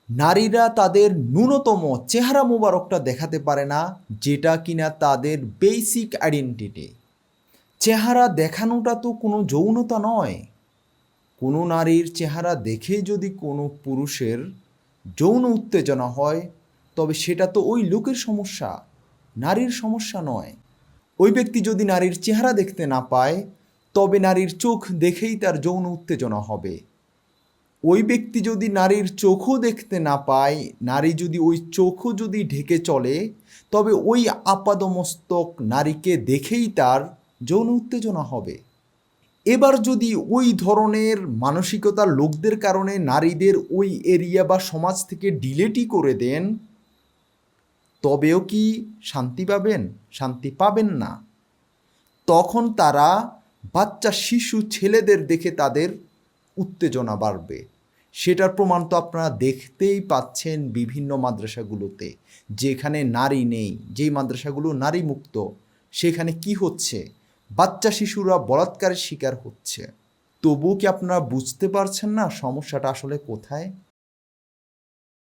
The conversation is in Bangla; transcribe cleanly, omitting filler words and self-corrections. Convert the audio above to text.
নারীরা তাদের ন্যূনতম চেহারা মোবারকটা দেখাতে পারে না, যেটা কিনা তাদের বেসিক আইডেন্টিটি। চেহারা দেখানোটা তো কোনো যৌনতা নয়। কোনো নারীর চেহারা দেখেই যদি কোনো পুরুষের যৌন উত্তেজনা হয়, তবে সেটা তো ওই লোকের সমস্যা, নারীর সমস্যা নয়। ওই ব্যক্তি যদি নারীর চেহারা দেখতে না পায়, তবে নারীর চোখ দেখেই তার যৌন উত্তেজনা হবে। ওই ব্যক্তি যদি নারীর চোখও দেখতে না পায়, নারী যদি ওই চোখও যদি ঢেকে চলে, তবে ওই আপাদমস্তক নারীকে দেখেই তার যৌন উত্তেজনা হবে। এবার যদি ওই ধরনের মানসিকতার লোকদের কারণে নারীদের ওই এরিয়া বা সমাজ থেকে ডিলেটই করে দেন, তবেও কি শান্তি পাবেন? শান্তি পাবেন না। তখন তারা বাচ্চা শিশু ছেলেদের দেখে তাদের উত্তেজনা বাড়বে। সেটার প্রমাণ তো আপনারা দেখতেই পাচ্ছেন বিভিন্ন মাদ্রাসাগুলোতে, যেখানে নারী নেই, যেই মাদ্রাসাগুলো নারী মুক্ত, সেখানে কি হচ্ছে? বাচ্চা শিশুরা বলাৎকারের শিকার হচ্ছে। তবুও কি আপনারা বুঝতে পারছেন না সমস্যাটা আসলে কোথায়?